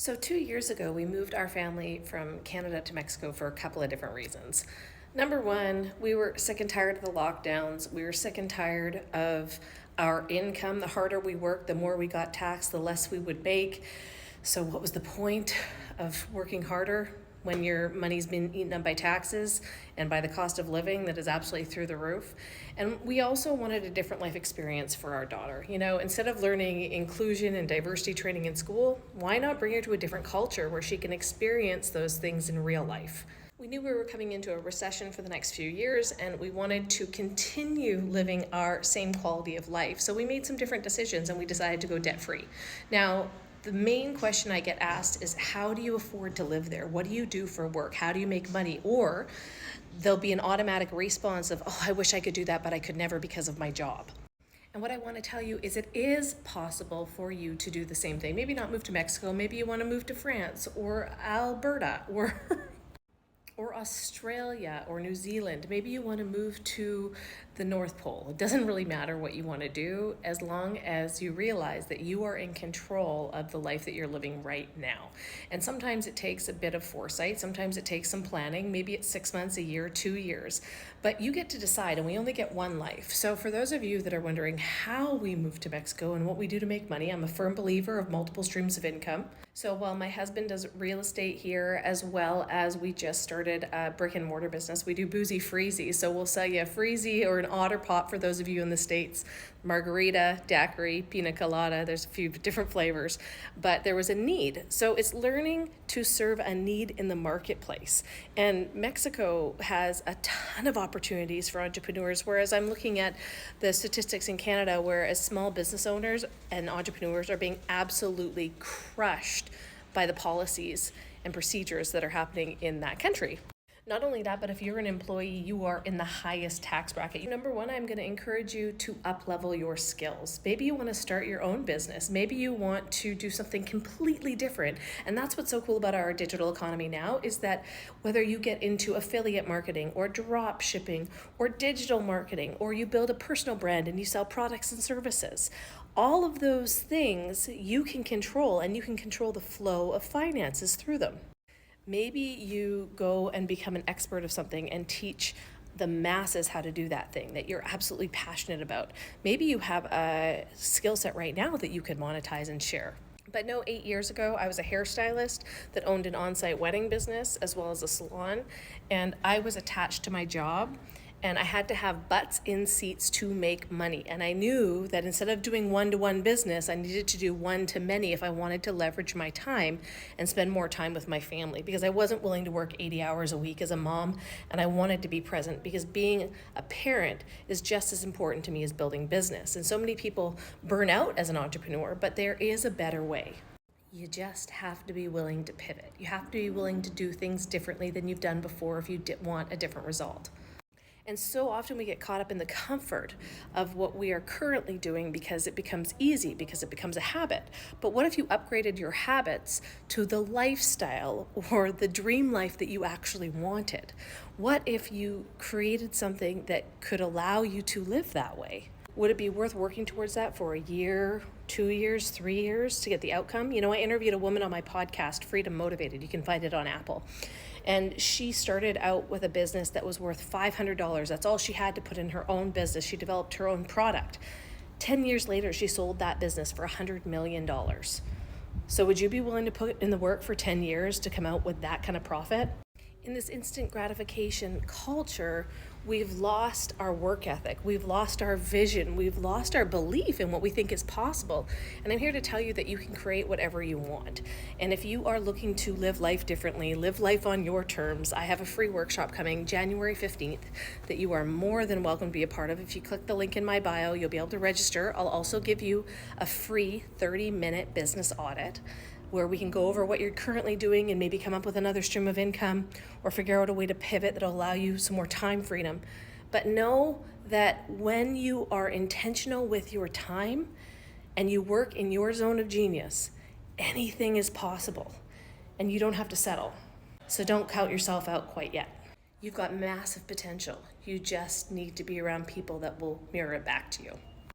So 2 years ago, we moved our family from Canada to Mexico for a couple of different reasons. Number one, we were sick and tired of the lockdowns. We were sick and tired of our income. The harder we worked, the more we got taxed, the less we would make. So what was the point of working harder when your money's been eaten up by taxes and by the cost of living that is absolutely through the roof? And we also wanted a different life experience for our daughter. You know, instead of learning inclusion and diversity training in school, why not bring her to a different culture where she can experience those things in real life? We knew we were coming into a recession for the next few years, and we wanted to continue living our same quality of life. So we made some different decisions, and we decided to go debt-free. Now, the main question I get asked is, how do you afford to live there? What do you do for work? How do you make money? Or there'll be an automatic response of, oh, I wish I could do that, but I could never because of my job. And what I want to tell you is it is possible for you to do the same thing. Maybe not move to Mexico, maybe you want to move to France or Alberta or Australia or New Zealand. Maybe you want to move to the North Pole. It doesn't really matter what you want to do as long as you realize that you are in control of the life that you're living right now. And sometimes it takes a bit of foresight. Sometimes it takes some planning. Maybe it's 6 months, a year, 2 years. But you get to decide, and we only get one life. So for those of you that are wondering how we move to Mexico and what we do to make money, I'm a firm believer of multiple streams of income. So while my husband does real estate here, as well as we just started a brick and mortar business, we do boozy freezy. So we'll sell you a freezy or an otter pop for those of you in the States, margarita, daiquiri, pina colada. There's a few different flavors, but there was a need. So it's learning to serve a need in the marketplace. And Mexico has a ton of opportunities for entrepreneurs, whereas I'm looking at the statistics in Canada, where as small business owners and entrepreneurs are being absolutely crushed by the policies and procedures that are happening in that country. Not only that, but if you're an employee, you are in the highest tax bracket. Number one, I'm going to encourage you to up-level your skills. Maybe you want to start your own business. Maybe you want to do something completely different. And that's what's so cool about our digital economy now, is that whether you get into affiliate marketing or drop shipping or digital marketing, or you build a personal brand and you sell products and services, all of those things you can control, and you can control the flow of finances through them. Maybe you go and become an expert of something and teach the masses how to do that thing that you're absolutely passionate about. Maybe you have a skill set right now that you could monetize and share. But no, 8 years ago, I was a hairstylist that owned an on-site wedding business as well as a salon, and I was attached to my job. And I had to have butts in seats to make money. And I knew that instead of doing one-to-one business, I needed to do one-to-many if I wanted to leverage my time and spend more time with my family, because I wasn't willing to work 80 hours a week as a mom, and I wanted to be present, because being a parent is just as important to me as building business. And so many people burn out as an entrepreneur, but there is a better way. You just have to be willing to pivot. You have to be willing to do things differently than you've done before if you want a different result. And so often we get caught up in the comfort of what we are currently doing because it becomes easy, because it becomes a habit. But what if you upgraded your habits to the lifestyle or the dream life that you actually wanted? What if you created something that could allow you to live that way? Would it be worth working towards that for a year, 2 years, 3 years to get the outcome? You know, I interviewed a woman on my podcast, Freedom Motivated. You can find it on Apple. And she started out with a business that was worth $500. That's all she had to put in her own business. She developed her own product. 10 years later, she sold that business for $100 million. So would you be willing to put in the work for 10 years to come out with that kind of profit? In this instant gratification culture, we've lost our work ethic, we've lost our vision, we've lost our belief in what we think is possible. And I'm here to tell you that you can create whatever you want. And if you are looking to live life differently, live life on your terms, I have a free workshop coming January 15th that you are more than welcome to be a part of. If you click the link in my bio, you'll be able to register. I'll also give you a free 30-minute business audit where we can go over what you're currently doing and maybe come up with another stream of income or figure out a way to pivot that'll allow you some more time freedom. But know that when you are intentional with your time and you work in your zone of genius, anything is possible and you don't have to settle. So don't count yourself out quite yet. You've got massive potential. You just need to be around people that will mirror it back to you.